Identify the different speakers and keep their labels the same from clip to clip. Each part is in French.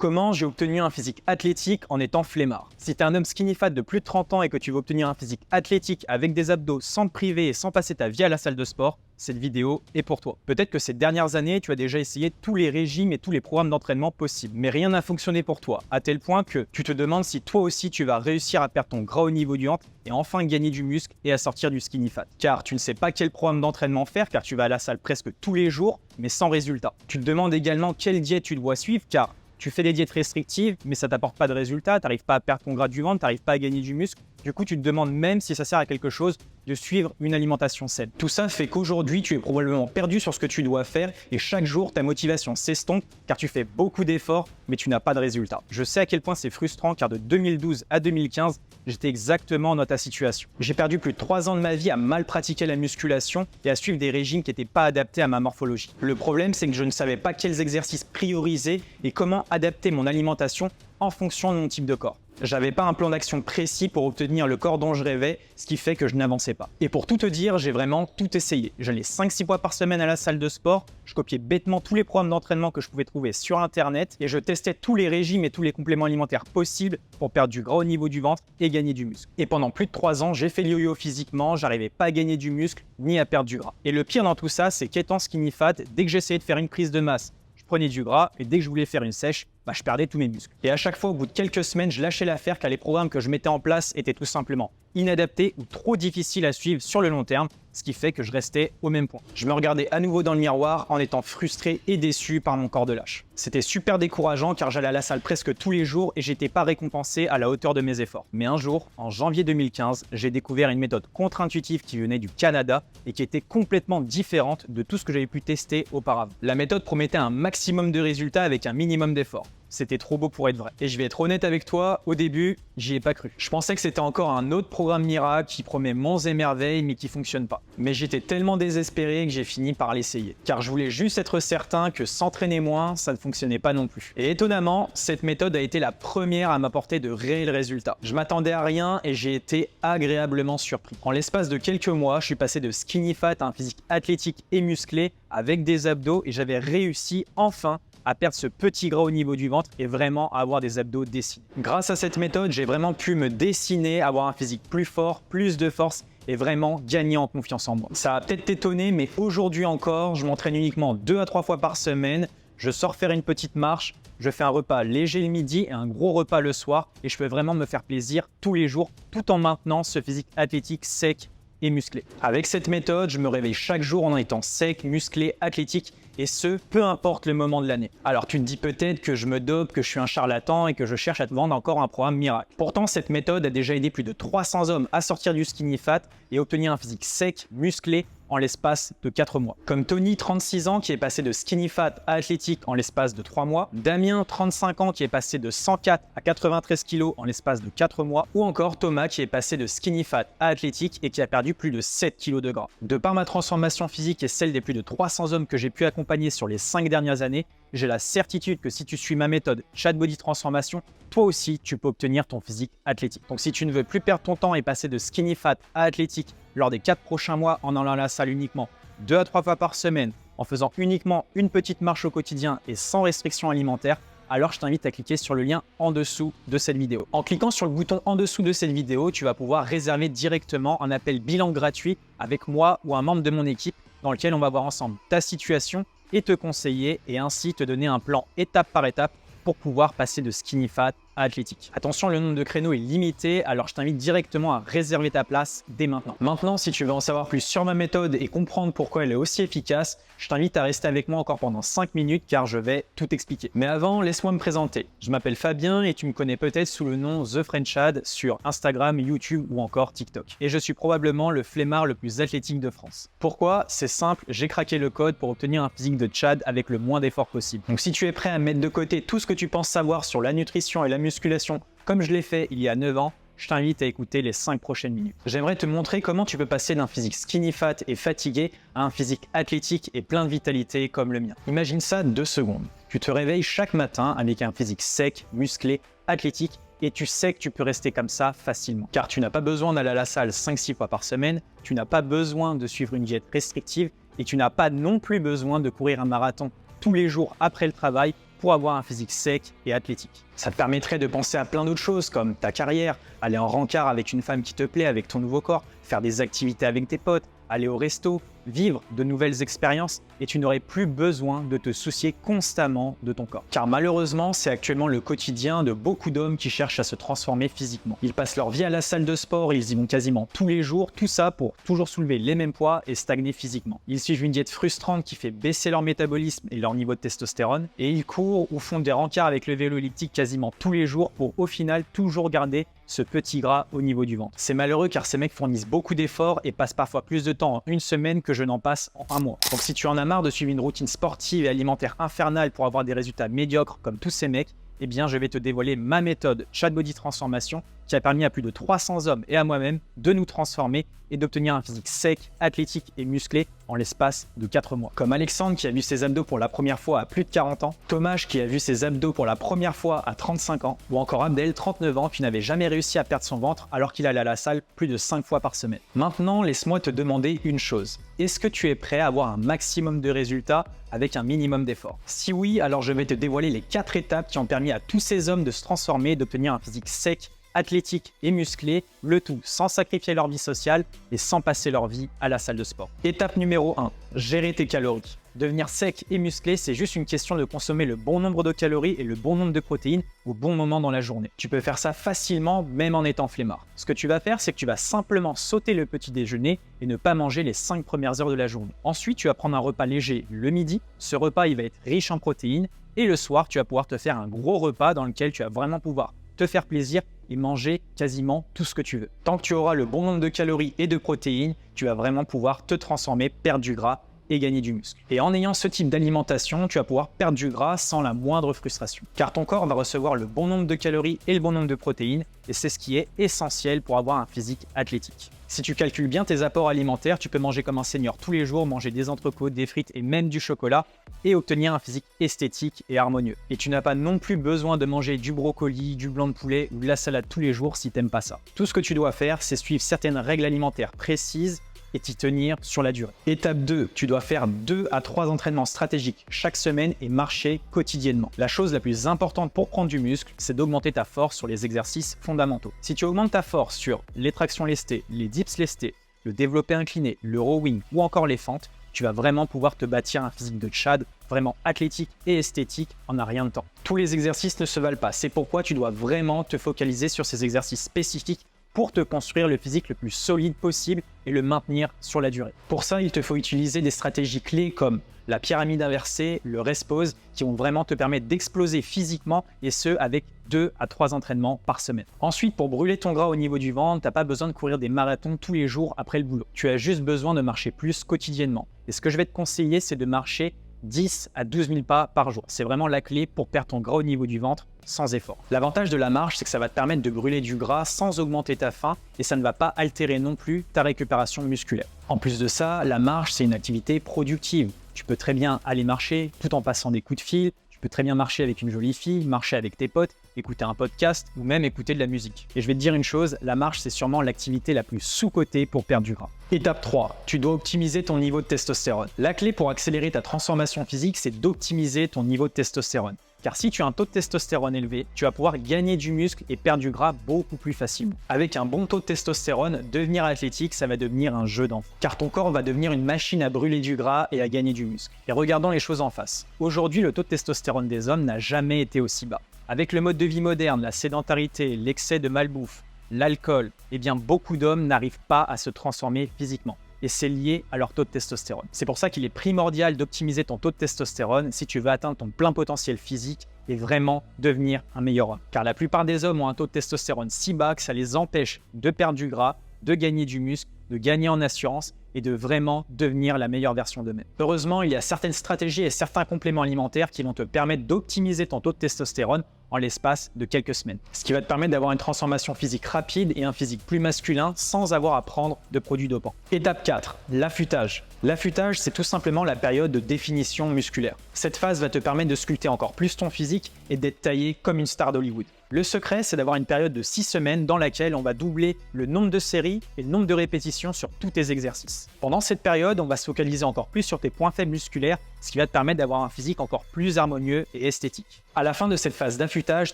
Speaker 1: Comment j'ai obtenu un physique athlétique en étant flemmard? Si tu es un homme skinny fat de plus de 30 ans et que tu veux obtenir un physique athlétique avec des abdos sans te priver et sans passer ta vie à la salle de sport, cette vidéo est pour toi. Peut-être que ces dernières années, tu as déjà essayé tous les régimes et tous les programmes d'entraînement possibles, mais rien n'a fonctionné pour toi, à tel point que tu te demandes si toi aussi tu vas réussir à perdre ton gras au niveau du ventre et enfin gagner du muscle et à sortir du skinny fat. Car tu ne sais pas quel programme d'entraînement faire, car tu vas à la salle presque tous les jours, mais sans résultat. Tu te demandes également quelle diète tu dois suivre, car tu fais des diètes restrictives, mais ça t'apporte pas de résultats, tu n'arrives pas à perdre ton gras du ventre, tu n'arrives pas à gagner du muscle. Du coup, tu te demandes même si ça sert à quelque chose de suivre une alimentation saine. Tout ça fait qu'aujourd'hui, tu es probablement perdu sur ce que tu dois faire et chaque jour, ta motivation s'estompe car tu fais beaucoup d'efforts, mais tu n'as pas de résultats. Je sais à quel point c'est frustrant car de 2012 à 2015, j'étais exactement dans ta situation. J'ai perdu plus de 3 ans de ma vie à mal pratiquer la musculation et à suivre des régimes qui n'étaient pas adaptés à ma morphologie. Le problème, c'est que je ne savais pas quels exercices prioriser et comment adapter mon alimentation en fonction de mon type de corps. J'avais pas un plan d'action précis pour obtenir le corps dont je rêvais, ce qui fait que je n'avançais pas. Et pour tout te dire, j'ai vraiment tout essayé. J'allais 5-6 fois par semaine à la salle de sport, je copiais bêtement tous les programmes d'entraînement que je pouvais trouver sur internet et je testais tous les régimes et tous les compléments alimentaires possibles pour perdre du gras au niveau du ventre et gagner du muscle. Et pendant plus de 3 ans, j'ai fait le yo-yo physiquement, j'arrivais pas à gagner du muscle ni à perdre du gras. Et le pire dans tout ça, c'est qu'étant skinny fat, dès que j'essayais de faire une prise de masse, je prenais du gras et dès que je voulais faire une sèche, je perdais tous mes muscles. Et à chaque fois, au bout de quelques semaines, je lâchais l'affaire car les programmes que je mettais en place étaient tout simplement inadaptés ou trop difficiles à suivre sur le long terme, ce qui fait que je restais au même point. Je me regardais à nouveau dans le miroir en étant frustré et déçu par mon corps de lâche. C'était super décourageant car j'allais à la salle presque tous les jours et j'étais pas récompensé à la hauteur de mes efforts. Mais un jour, en janvier 2015, j'ai découvert une méthode contre-intuitive qui venait du Canada et qui était complètement différente de tout ce que j'avais pu tester auparavant. La méthode promettait un maximum de résultats avec un minimum d'efforts. C'était trop beau pour être vrai. Et je vais être honnête avec toi, au début, j'y ai pas cru. Je pensais que c'était encore un autre programme miracle qui promet monts et merveilles mais qui fonctionne pas. Mais j'étais tellement désespéré que j'ai fini par l'essayer. Car je voulais juste être certain que s'entraîner moins, ça ne fonctionnait pas non plus. Et étonnamment, cette méthode a été la première à m'apporter de réels résultats. Je m'attendais à rien et j'ai été agréablement surpris. En l'espace de quelques mois, je suis passé de skinny fat à un physique athlétique et musclé avec des abdos et j'avais réussi enfin à perdre ce petit gras au niveau du ventre et vraiment avoir des abdos dessinés. Grâce à cette méthode, j'ai vraiment pu me dessiner, avoir un physique plus fort, plus de force et vraiment gagner en confiance en moi. Ça va peut-être t'étonner, mais aujourd'hui encore, je m'entraîne uniquement 2 à 3 fois par semaine. Je sors faire une petite marche, je fais un repas léger le midi et un gros repas le soir et je peux vraiment me faire plaisir tous les jours tout en maintenant ce physique athlétique sec et musclé. Avec cette méthode, je me réveille chaque jour en étant sec, musclé, athlétique et ce, peu importe le moment de l'année. Alors tu te dis peut-être que je me dope, que je suis un charlatan et que je cherche à te vendre encore un programme miracle. Pourtant, cette méthode a déjà aidé plus de 300 hommes à sortir du skinny fat et obtenir un physique sec, musclé en l'espace de 4 mois. Comme Tony, 36 ans, qui est passé de skinny fat à athlétique en l'espace de 3 mois, Damien, 35 ans, qui est passé de 104 à 93 kg en l'espace de 4 mois, ou encore Thomas, qui est passé de skinny fat à athlétique et qui a perdu plus de 7 kg de gras. De par ma transformation physique et celle des plus de 300 hommes que j'ai pu accompagner sur les 5 dernières années, j'ai la certitude que si tu suis ma méthode Chat Body Transformation, toi aussi, tu peux obtenir ton physique athlétique. Donc si tu ne veux plus perdre ton temps et passer de skinny fat à athlétique lors des 4 prochains mois en allant à la salle uniquement 2 à 3 fois par semaine, en faisant uniquement une petite marche au quotidien et sans restriction alimentaire, alors je t'invite à cliquer sur le lien en dessous de cette vidéo. En cliquant sur le bouton en dessous de cette vidéo, tu vas pouvoir réserver directement un appel bilan gratuit avec moi ou un membre de mon équipe dans lequel on va voir ensemble ta situation et te conseiller et ainsi te donner un plan étape par étape pour pouvoir passer de skinny fat à athlétique. Attention, le nombre de créneaux est limité, alors je t'invite directement à réserver ta place dès maintenant. Maintenant, si tu veux en savoir plus sur ma méthode et comprendre pourquoi elle est aussi efficace, je t'invite à rester avec moi encore pendant 5 minutes car je vais tout expliquer. Mais avant, laisse-moi me présenter. Je m'appelle Fabien et tu me connais peut-être sous le nom The French Chad sur Instagram, YouTube ou encore TikTok. Et je suis probablement le flemmard le plus athlétique de France. Pourquoi? C'est simple, j'ai craqué le code pour obtenir un physique de Chad avec le moins d'efforts possible. Donc si tu es prêt à mettre de côté tout ce que tu penses savoir sur la nutrition et la musculation comme je l'ai fait il y a 9 ans, je t'invite à écouter les 5 prochaines minutes. J'aimerais te montrer comment tu peux passer d'un physique skinny fat et fatigué à un physique athlétique et plein de vitalité comme le mien. Imagine ça 2 secondes. Tu te réveilles chaque matin avec un physique sec, musclé, athlétique et tu sais que tu peux rester comme ça facilement. Car tu n'as pas besoin d'aller à la salle 5-6 fois par semaine, tu n'as pas besoin de suivre une diète restrictive et tu n'as pas non plus besoin de courir un marathon tous les jours après le travail pour avoir un physique sec et athlétique. Ça te permettrait de penser à plein d'autres choses comme ta carrière, aller en rencard avec une femme qui te plaît, avec ton nouveau corps, faire des activités avec tes potes, aller au resto, vivre de nouvelles expériences et tu n'aurais plus besoin de te soucier constamment de ton corps. Car malheureusement, c'est actuellement le quotidien de beaucoup d'hommes qui cherchent à se transformer physiquement. Ils passent leur vie à la salle de sport, ils y vont quasiment tous les jours, tout ça pour toujours soulever les mêmes poids et stagner physiquement. Ils suivent une diète frustrante qui fait baisser leur métabolisme et leur niveau de testostérone et ils courent ou font des rencarts avec le vélo elliptique quasiment tous les jours pour au final toujours garder ce petit gras au niveau du ventre. C'est malheureux car ces mecs fournissent beaucoup d'efforts et passent parfois plus de temps en une semaine que je n'en passe en un mois. Donc si tu en as marre de suivre une routine sportive et alimentaire infernale pour avoir des résultats médiocres comme tous ces mecs, eh bien je vais te dévoiler ma méthode Chat Body Transformation qui a permis à plus de 300 hommes et à moi-même de nous transformer et d'obtenir un physique sec, athlétique et musclé en l'espace de 4 mois. Comme Alexandre qui a vu ses abdos pour la première fois à plus de 40 ans, Thomas qui a vu ses abdos pour la première fois à 35 ans, ou encore Abdel, 39 ans, qui n'avait jamais réussi à perdre son ventre alors qu'il allait à la salle plus de 5 fois par semaine. Maintenant, laisse-moi te demander une chose. Est-ce que tu es prêt à avoir un maximum de résultats avec un minimum d'efforts? Si oui, alors je vais te dévoiler les 4 étapes qui ont permis à tous ces hommes de se transformer et d'obtenir un physique sec, athlétique et musclé, le tout sans sacrifier leur vie sociale et sans passer leur vie à la salle de sport. Étape numéro 1, gérer tes calories. Devenir sec et musclé, c'est juste une question de consommer le bon nombre de calories et le bon nombre de protéines au bon moment dans la journée. Tu peux faire ça facilement, même en étant flemmard. Ce que tu vas faire, c'est que tu vas simplement sauter le petit déjeuner et ne pas manger les 5 premières heures de la journée. Ensuite, tu vas prendre un repas léger le midi. Ce repas, il va être riche en protéines. Et le soir, tu vas pouvoir te faire un gros repas dans lequel tu vas vraiment pouvoir te faire plaisir et manger quasiment tout ce que tu veux. Tant que tu auras le bon nombre de calories et de protéines, tu vas vraiment pouvoir te transformer, perdre du gras et gagner du muscle. Et en ayant ce type d'alimentation, tu vas pouvoir perdre du gras sans la moindre frustration. Car ton corps va recevoir le bon nombre de calories et le bon nombre de protéines et c'est ce qui est essentiel pour avoir un physique athlétique. Si tu calcules bien tes apports alimentaires, tu peux manger comme un seigneur tous les jours, manger des entrecôtes, des frites et même du chocolat et obtenir un physique esthétique et harmonieux. Et tu n'as pas non plus besoin de manger du brocoli, du blanc de poulet ou de la salade tous les jours si t'aimes pas ça. Tout ce que tu dois faire, c'est suivre certaines règles alimentaires précises et t'y tenir sur la durée. Étape 2, tu dois faire 2 à 3 entraînements stratégiques chaque semaine et marcher quotidiennement. La chose la plus importante pour prendre du muscle, c'est d'augmenter ta force sur les exercices fondamentaux. Si tu augmentes ta force sur les tractions lestées, les dips lestés, le développé incliné, le rowing ou encore les fentes, tu vas vraiment pouvoir te bâtir un physique de Tchad vraiment athlétique et esthétique en un rien de temps. Tous les exercices ne se valent pas, c'est pourquoi tu dois vraiment te focaliser sur ces exercices spécifiques pour te construire le physique le plus solide possible et le maintenir sur la durée. Pour ça, il te faut utiliser des stratégies clés comme la pyramide inversée, le rest pause, qui vont vraiment te permettre d'exploser physiquement et ce avec 2 à 3 entraînements par semaine. Ensuite, pour brûler ton gras au niveau du ventre, tu n'as pas besoin de courir des marathons tous les jours après le boulot. Tu as juste besoin de marcher plus quotidiennement. Et ce que je vais te conseiller, c'est de marcher 10 à 12 000 pas par jour. C'est vraiment la clé pour perdre ton gras au niveau du ventre sans effort. L'avantage de la marche, c'est que ça va te permettre de brûler du gras sans augmenter ta faim et ça ne va pas altérer non plus ta récupération musculaire. En plus de ça, la marche, c'est une activité productive. Tu peux très bien aller marcher tout en passant des coups de fil. Tu peux très bien marcher avec une jolie fille, marcher avec tes potes, écouter un podcast ou même écouter de la musique. Et je vais te dire une chose, la marche, c'est sûrement l'activité la plus sous-cotée pour perdre du gras. Étape 3, tu dois optimiser ton niveau de testostérone. La clé pour accélérer ta transformation physique, c'est d'optimiser ton niveau de testostérone. Car si tu as un taux de testostérone élevé, tu vas pouvoir gagner du muscle et perdre du gras beaucoup plus facilement. Avec un bon taux de testostérone, devenir athlétique, ça va devenir un jeu d'enfant. Car ton corps va devenir une machine à brûler du gras et à gagner du muscle. Et regardons les choses en face. Aujourd'hui, le taux de testostérone des hommes n'a jamais été aussi bas. Avec le mode de vie moderne, la sédentarité, l'excès de malbouffe, l'alcool, eh bien beaucoup d'hommes n'arrivent pas à se transformer physiquement. Et c'est lié à leur taux de testostérone. C'est pour ça qu'il est primordial d'optimiser ton taux de testostérone si tu veux atteindre ton plein potentiel physique et vraiment devenir un meilleur homme. Car la plupart des hommes ont un taux de testostérone si bas que ça les empêche de perdre du gras, de gagner du muscle, de gagner en assurance et de vraiment devenir la meilleure version d'eux-mêmes. Heureusement, il y a certaines stratégies et certains compléments alimentaires qui vont te permettre d'optimiser ton taux de testostérone en l'espace de quelques semaines. Ce qui va te permettre d'avoir une transformation physique rapide et un physique plus masculin sans avoir à prendre de produits dopants. Étape 4, l'affûtage. L'affûtage, c'est tout simplement la période de définition musculaire. Cette phase va te permettre de sculpter encore plus ton physique et d'être taillé comme une star d'Hollywood. Le secret, c'est d'avoir une période de 6 semaines dans laquelle on va doubler le nombre de séries et le nombre de répétitions sur tous tes exercices. Pendant cette période, on va se focaliser encore plus sur tes points faibles musculaires ce qui va te permettre d'avoir un physique encore plus harmonieux et esthétique. À la fin de cette phase d'affûtage,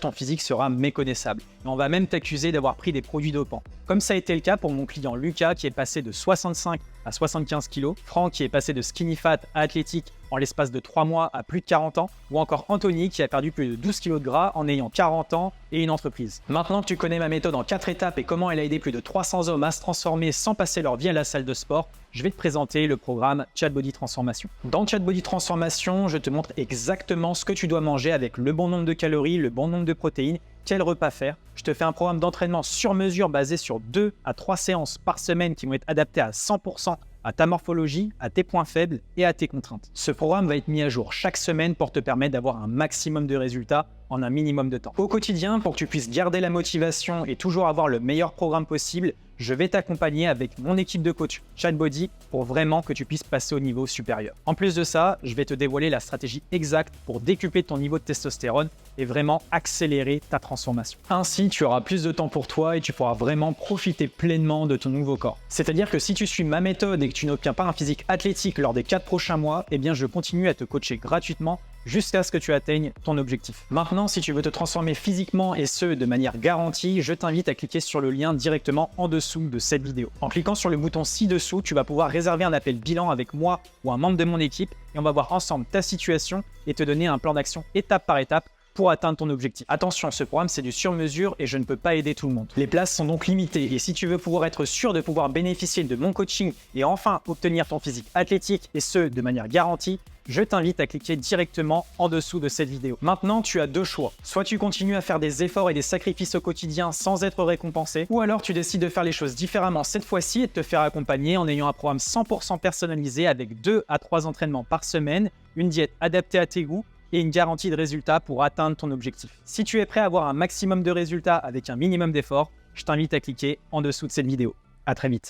Speaker 1: ton physique sera méconnaissable. Et on va même t'accuser d'avoir pris des produits dopants. Comme ça a été le cas pour mon client Lucas qui est passé de 65 à 75 kg, Franck qui est passé de skinny fat à athlétique en l'espace de 3 mois à plus de 40 ans, ou encore Anthony qui a perdu plus de 12 kg de gras en ayant 40 ans et une entreprise. Maintenant que tu connais ma méthode en 4 étapes et comment elle a aidé plus de 300 hommes à se transformer sans passer leur vie à la salle de sport, je vais te présenter le programme Chat Body Transformation. Dans Chat Body Transformation, je te montre exactement ce que tu dois manger avec le bon nombre de calories, le bon nombre de protéines, quel repas faire. Je te fais un programme d'entraînement sur mesure basé sur 2 à 3 séances par semaine qui vont être adaptées à 100% à ta morphologie, à tes points faibles et à tes contraintes. Ce programme va être mis à jour chaque semaine pour te permettre d'avoir un maximum de résultats en un minimum de temps. Au quotidien, pour que tu puisses garder la motivation et toujours avoir le meilleur programme possible, je vais t'accompagner avec mon équipe de coach Chat Body pour vraiment que tu puisses passer au niveau supérieur. En plus de ça, je vais te dévoiler la stratégie exacte pour décupler ton niveau de testostérone et vraiment accélérer ta transformation. Ainsi, tu auras plus de temps pour toi et tu pourras vraiment profiter pleinement de ton nouveau corps. C'est-à-dire que si tu suis ma méthode et que tu n'obtiens pas un physique athlétique lors des 4 prochains mois, eh bien je continue à te coacher gratuitement jusqu'à ce que tu atteignes ton objectif. Maintenant, si tu veux te transformer physiquement et ce de manière garantie, je t'invite à cliquer sur le lien directement en dessous de cette vidéo. En cliquant sur le bouton ci-dessous, tu vas pouvoir réserver un appel bilan avec moi ou un membre de mon équipe et on va voir ensemble ta situation et te donner un plan d'action étape par étape pour atteindre ton objectif. Attention, ce programme c'est du sur-mesure et je ne peux pas aider tout le monde. Les places sont donc limitées et si tu veux pouvoir être sûr de pouvoir bénéficier de mon coaching et enfin obtenir ton physique athlétique et ce de manière garantie, je t'invite à cliquer directement en dessous de cette vidéo. Maintenant, tu as deux choix. Soit tu continues à faire des efforts et des sacrifices au quotidien sans être récompensé, ou alors tu décides de faire les choses différemment cette fois-ci et de te faire accompagner en ayant un programme 100% personnalisé avec 2 à 3 entraînements par semaine, une diète adaptée à tes goûts et une garantie de résultats pour atteindre ton objectif. Si tu es prêt à avoir un maximum de résultats avec un minimum d'efforts, je t'invite à cliquer en dessous de cette vidéo. À très vite.